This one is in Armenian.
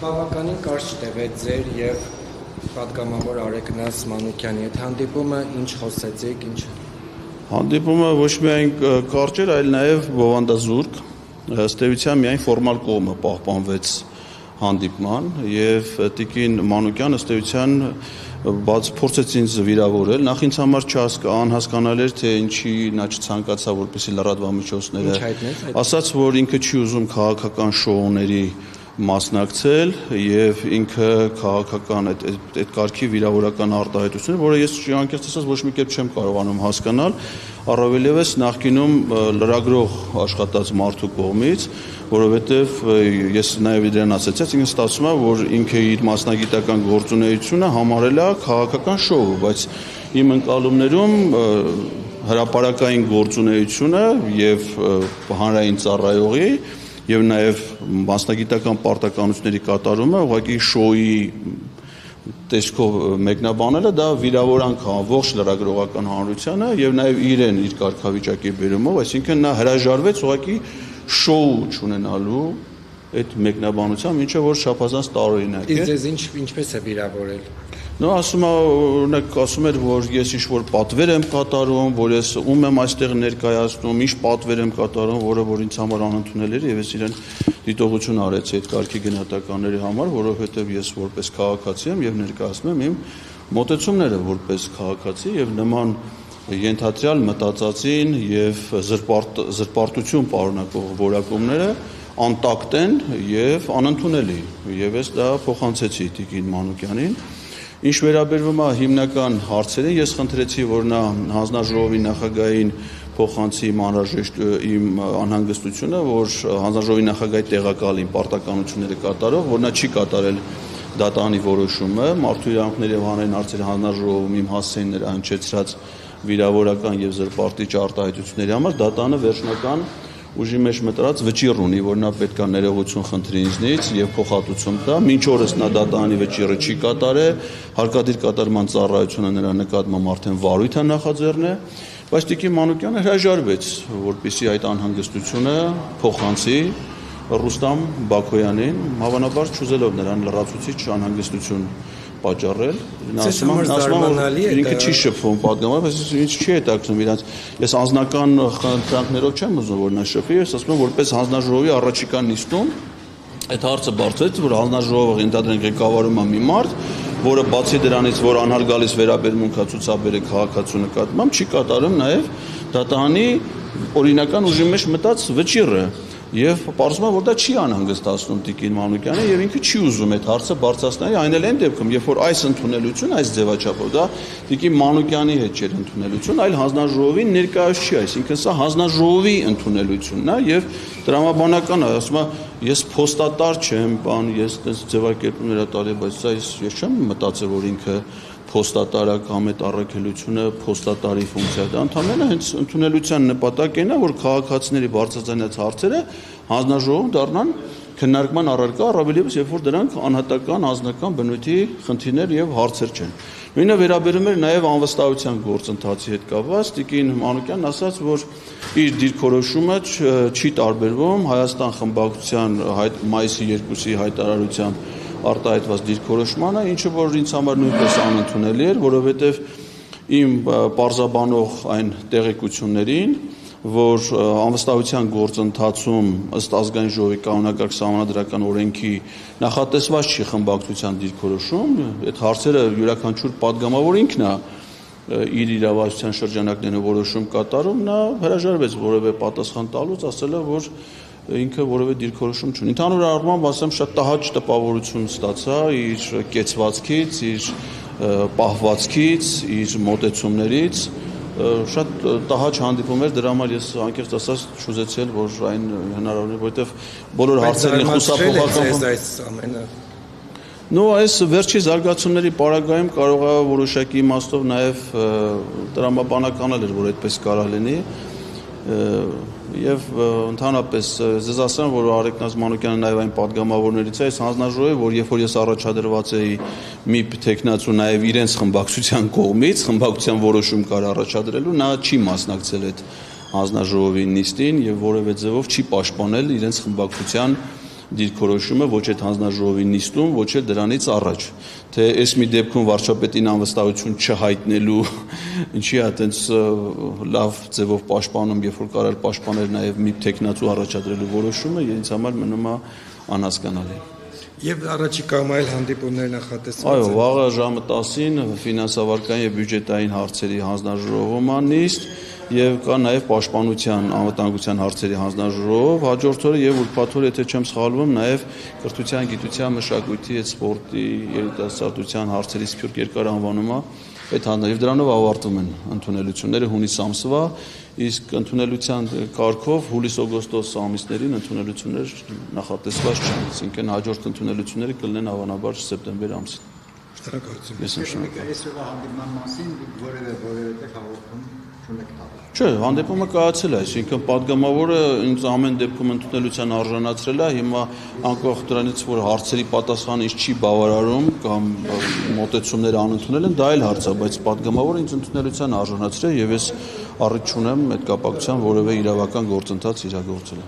Բավականին կարճ տևեց ձեր եւ պատգամավոր Արեգնաս Մանուկյանի հետ հանդիպումը, ինչ խոսեցիք, ինչ։ Հանդիպումը ոչ միայն կարճ էր, այլ նաեւ բովանդազուրկ, ըստ էության միայն ֆորմալ կողմը պահպանվեց հանդիպման եւ տիկին Մանուկյան ըստ էության փորձեց ինձ վիրավորել, նախ ինձ համար անհասկանալի էր, թե ինչի նա չցանկացավ, որպեսզի լրատվամիջոցները ասաց, որ ինքը չի ուզում քաղաքական շոուների մասնակցել եւ ինքը քաղաքական այդ կարգի վիրավորական արտահայտություն, որը ես անկեղծ ասած ոչ մի կերպ չեմ կարողանում հասկանալ, առավելևս նախկինում լրագրող աշխատած մարդու կողմից, որովհետեւ ես նաեւ իրեն ասացի, ինձ ստացվում է, որ ինքը իր մասնագիտական գործունեությունը համարել է քաղաքական շոու, բայց իմ ընկալումներում հրապարակային գործունեությունը եւ հանրային ծառայողի եւ նաեւ մասնագիտական պարտականությունների կատարումը ուղղակի շոուի տեսքով մեկնաբանելը դա վիրավորանք է ողջ լրագրողական հանրությանը եւ նաեւ իրեն իր կարգավիճակի բերումով, այսինքն նա հրաժարվեց ուղղակի շոու չունենալու այդ մեկնաբանությամբ, ինչը որ շփազանց տարօրինակ է։ Իսկ ձեզ ինչպես է վիրավորել։ Նա ասում է, օրինակ ասում էր, որ ես ինչ-որ պատվեր եմ կատարում, որ ես ում եմ այստեղ ներկայացնում, ինչ պատվեր եմ կատարում, որ ինձ համար անընդունել էր եւ ես իրեն դիտողություն արեցի այդ կարգի գնահատականների համար, որովհետեւ ես որպես քաղաքացի եմ եւ ներկայացնում եմ իմ մոտեցումները որպես քաղաքացի եւ նման ենթադրյալ մտածածին եւ զրպարտություն պարունակող որակումները անտակտ են եւ անընդունելի եւ ես դա փոխանցեցի տիկին Մանուկյանին։ Ինչ վերաբերվում է հիմնական հարցերին, ես խնդրեցի, որ նա հանձնաժողովի նախագահային փոխանցի իմ անհրաժեշտ իմ անհանգստությունը, որ հանձնաժողովի նախագահի տեղակալին պարտականությունները կատարող, որ նա չի կատարել դատանի որոշումը, մարդու իրավունքների եւ հանրային հարցերի հանձնաժողովում իմ հասցեինները հնչեցրած վիրավորական եւ զրպարտիչ արտահայտությունների համար դատանը վերջնական ուժի մեջ մտրած վճիռ ունի, որ նա պետք է ներողություն խնդրի ինձնից եւ փոխհատուցում տա։ Մինչ օրս նա դատանի վճիռը չի կատարել, հարկադիր կատարման ծառայությունը նրա նկատմամբ արդեն վարույթ է նախաձեռնել, բայց տիկին Մանուկյանը հրաժարվեց, որպեսզի այդ անհանգստությունը փոխանցի Ռուստամ Բաքոյանին, հավանաբար չուզելով նրան լրացուցիչ անհանգստություն պատճառել, ինքը չի շփվում պատգամավոր, բայց ինձ չի հետաքրքրում իրանց, ես անձնական խնդրանքներով չեմ ուզում, որ նա շփվի, ես ասում եմ, որպես հանձնաժողովի առաջիկա նիստում այդ հարցը բարձրացվեց, որ հանձնաժողովը ընդհանրեն ղեկավարում է մի մարդ, որը բացի դրանից, որ անհարգալից վերաբերմունք է ցուցաբերել քաղաքացու նկատմամբ, չի կատարում նաև դատանի օրինական ուժի մեջ մտած վճիռը։ Եվ պարզվում է, որ դա չի անհանգստացնում տիկին Մանուկյանը եւ ինքը չի ուզում այդ հարցը բարձրացնել, այն էլ այն դեպքում, երբ որ այս ընդունելությունը, այս ձևաչափով դա տիկին Մանուկյանի հետ չէր ընդունելություն, այլ հանձնաժողովի ներկայացուցիչ չի, այսինքն սա հանձնաժողովի ընդունելությունն է եւ տրամաբանական է, ասում է, ես փոստատար չեմ, ես այդպես ձևակերպումներ տալի, բայց սա ես չեմ մտածել, որ ինքը փոստատարը կամ այդ առաքելությունը փոստատարի ֆունկցիա դա ընդհանրապես հենց ընդունելության նպատակն է, որ քաղաքացիների բարձրացնած հարցերը հանձնաժողովում դառնան քննարկման առարկա, առավելևս երբ որ դրանք անհատական անձնական բնույթի խնդիրներ եւ հարցեր չեն։ Նույնը վերաբերում էր նաեւ անվստահության գործընթացի հետ կապված, տիկին Մանուկյանն ասաց, որ իր դիրքորոշումը չի տարբերվում Հայաստան խմբակցության մայիսի 2-ի հայտարարությամբ արտահայտված դիրքորոշմանը, ինչը որ ինձ համար նույնպես անընդունելի էր, որովհետև իմ պարզաբանող այն տեղեկություններին, որ անվստահության գործընթացում ըստ ազգային ժողովի կանոնակարգ սահմանադրական օրենքի նախատեսված չի խմբակցության դիրքորոշում, այդ հարցերը յուրաքանչյուր պատգամավոր ինքն է իր իրավասության շրջանակներում որոշում կատարում, նա հրաժարվեց որևէ պատասխան տալուց, ասել է, որ ինքը որևէ դիրքորոշում չունի։ Ընդհանուր առմամբ ասեմ, շատ տհաճ տպավորություն ստացա իր կեցվածքից, իր պահվածքից, իր մոտեցումներից, շատ տհաճ հանդիպում էր, դրա համար ես անկեղծ ասած չուզեցել, որ այն հնարավոր է, որովհետև բոլոր հարցերին խուսափողական այս ամենը։ Նո, այս վերջի զարգացումների պարագայում կարող է որոշակի իմաստով նաև տրամաբանական էր, որ այդպես կարող լինի։ Եվ ընդհանրապես ձեզ ասեմ, որ Արեգնաս Մանուկյանը նաև այն պատգամավորներից է, այս հանձնաժողովի, որ երբ որ ես առաջադրված էի մի տեխնացու նաև իրենց խմբակցության կողմից, խմբակցության որոշում կար առաջադրելու, նա չի մասնակցել այդ հանձնաժողովի նիստին եւ որևէ ձևով չի պաշտպանել իրենց խմբակցության դիրքորոշումը ոչ այդ հանձնաժողովի նիստում, ոչ էլ դրանից առաջ։ Թե այս մի դեպքում վարչապետին անվստահություն չհայտնելու ինչի է այտենց լավ ձևով պաշտպանում, երբ որ կարել պաշտպանել նաև մի տեխնացու առաջադրելու որոշումը, ինձ համար մնում է անհասկանալի։ Եվ առաջիկայում այլ հանդիպումներ նախատեսված Այո, են։ վաղը ժամը 10-ին ֆինանսավարական եւ բյուջետային հարցերի հանձնաժողովում է նիստ եւ կա նաեւ պաշտպանության անվտանգության հարցերի հանձնաժողով հաջորդ օրը եւ ուրբաթ օրը, եթե չեմ սխալվում, նաեւ կրթության, գիտության, մշակույթի եւ սպորտի երիտասարդության հարցերի սփյուռք երկար անվանումը այդ հանձնաժողով դրանով ավարտվում են ընդունելությունները հունիս ամսվա, իսկ ընդունելության կարգով հուլիս-օգոստոս ամիսներին ընդունելություններ նախատեսված չեն, այսինքն հաջորդ ընդունելությունները կլինեն հավանաբար սեպտեմբեր ամսին։ Շնորհակալություն։ Ես եմ շնորհակալ։ Այսօրվա հանդիպման մասին որևէ հաղորդում չունեք տալ։ Չէ, հանդիպումը կայացել է, այսինքն падգամավորը ինձ ամեն դեպքում ընդունելության արժանացրել է, հիմա անկախ դրանից, որ հարցերի պատասխանը ինձ չի բավարարում կամ մոտեցումները անընդունել են, դա այլ հարց է, բայց падգամավորը ինձ ընդունելության արժանացրել եւ ես առիթ չունեմ այդ կապակցությամբ որևէ իրավական գործընթաց իրագործել։